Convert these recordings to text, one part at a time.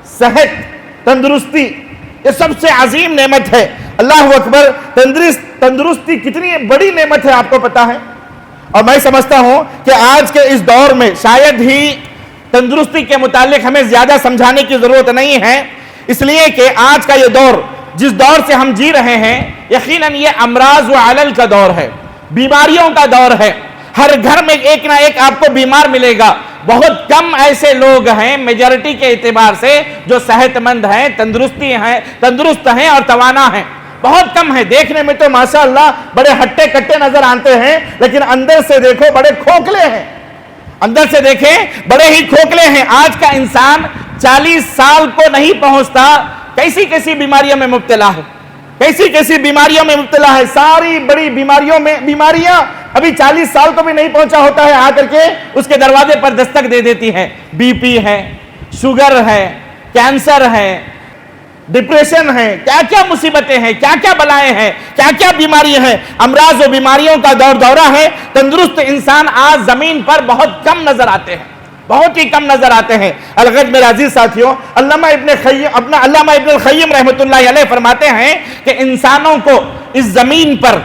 صحت، تندرستی، یہ سب سے عظیم نعمت ہے. اللہ اکبر. تندرستی کتنی بڑی نعمت ہے آپ کو پتا ہے. اور میں سمجھتا ہوں کہ آج کے اس دور میں شاید ہی تندرستی کے متعلق ہمیں زیادہ سمجھانے کی ضرورت نہیں ہے، اس لیے کہ آج کا یہ دور جس دور سے ہم جی رہے ہیں یقیناً یہ امراض و علل کا دور ہے، بیماریوں کا دور ہے. ہر گھر میں ایک نہ ایک آپ کو بیمار ملے گا. بہت کم ایسے لوگ ہیں میجورٹی کے اعتبار سے جو صحت مند ہیں، تندرست ہیں اور توانا ہیں. بہت کم ہے. دیکھنے میں تو ماشاءاللہ بڑے ہٹے کٹے نظر آتے ہیں، لیکن اندر سے دیکھو بڑے کھوکھلے ہیں. اندر سے دیکھیں بڑے ہی کھوکھلے ہیں. آج کا انسان 40 سال کو نہیں پہنچتا کیسی کیسی بیماریوں میں مبتلا ہے، کیسی بیماریوں میں مبتلا ہے. ساری بڑی بیماریاں ابھی 40 سال کو بھی نہیں پہنچا ہوتا ہے آ کر کے اس کے دروازے پر دستک دے دیتی ہے. بی پی ہے، شوگر ہے، کینسر ہے، ڈپریشن ہے، کیا کیا مصیبتیں ہیں، کیا کیا بلائیں ہیں، کیا کیا بیماری ہیں. امراض و بیماریوں کا دورہ ہے. تندرست انسان آج زمین پر بہت کم نظر آتے ہیں، بہت ہی کم نظر آتے ہیں. الغرض میرے عزیز ساتھیوں، علامہ ابن القیم رحمۃ اللہ علیہ فرماتے ہیں کہ انسانوں کو اس زمین پر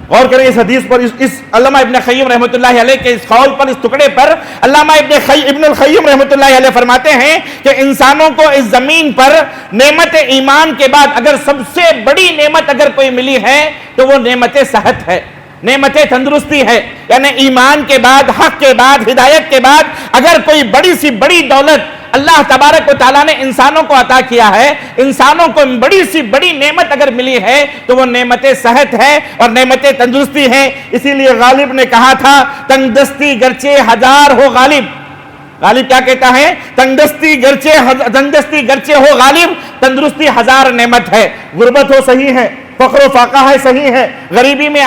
غور کریں، اس حدیث پر، اس علامہ ابن القیم رحمۃ اللہ علیہ کے اس قول پر، اس ٹکڑے پر علامہ ابن القیم رحمۃ اللہ علیہ فرماتے ہیں کہ انسانوں کو اس زمین پر نعمت ایمان کے بعد اگر سب سے بڑی نعمت اگر کوئی ملی ہے تو وہ نعمت صحت ہے، نعمت تندرستی ہے. یعنی ایمان کے بعد، حق کے بعد، ہدایت کے بعد اگر کوئی بڑی سی بڑی دولت اللہ تبارک و تعالیٰ نے انسانوں کو عطا کیا ہے، انسانوں کو بڑی سی بڑی نعمت اگر ملی ہے تو وہ نعمت صحت ہے اور نعمت تندرستی ہے. اسی لیے غالب نے کہا تھا تندرستی گرچہ ہزار ہو غالب. غالب کیا کہتا ہے؟ تندرستی گرچہ ہو غالب، تندرستی ہزار نعمت ہے. غربت ہو صحیح ہے، فقر و فاقہ ہے صحیح ہے، غریبی میں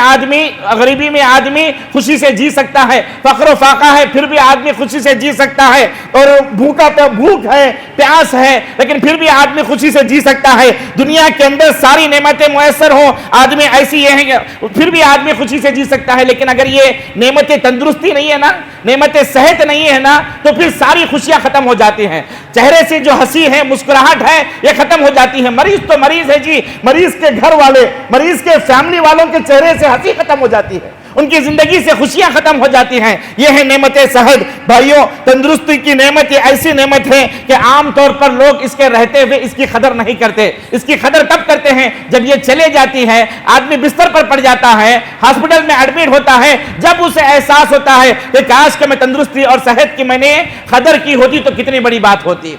آدمی خوشی سے جی سکتا ہے، فقر و فاقہ ہے پھر بھی آدمی خوشی سے جی سکتا ہے، اور بھوک ہے، پیاس ہے، لیکن پھر بھی آدمی خوشی سے جی سکتا ہے. دنیا کے اندر ساری نعمتیں میسر ہوں، آدمی ایسی ہیں پھر بھی آدمی خوشی سے جی سکتا ہے. لیکن اگر یہ نعمت تندرستی نہیں ہے نا، نعمت صحت نہیں ہے نا، تو پھر ساری خوشیاں ختم ہو جاتی ہیں. چہرے سے جو ہنسی ہے، مسکراہٹ ہے، یہ ختم ہو جاتی ہے. مریض تو مریض ہے جی، مریض کے گھر والے، مریض کے فیملی والوں کے چہرے سے ہنسی ختم ہو جاتی ہے، ان کی زندگی سے خوشیاں ختم ہو جاتی ہیں. یہ ہے نعمت صحت. بھائیوں، تندرستی کی نعمت یہ ایسی نعمت ہے کہ عام طور پر لوگ اس کے رہتے ہوئے اس کی قدر نہیں کرتے. اس کی قدر تب کرتے ہیں جب یہ چلے جاتی ہے، آدمی بستر پر پڑ جاتا ہے، ہاسپٹل میں ایڈمٹ ہوتا ہے، جب اسے احساس ہوتا ہے کہ کاش کہ میں تندرستی اور صحت کی میں نے قدر کی ہوتی تو کتنی بڑی بات ہوتی.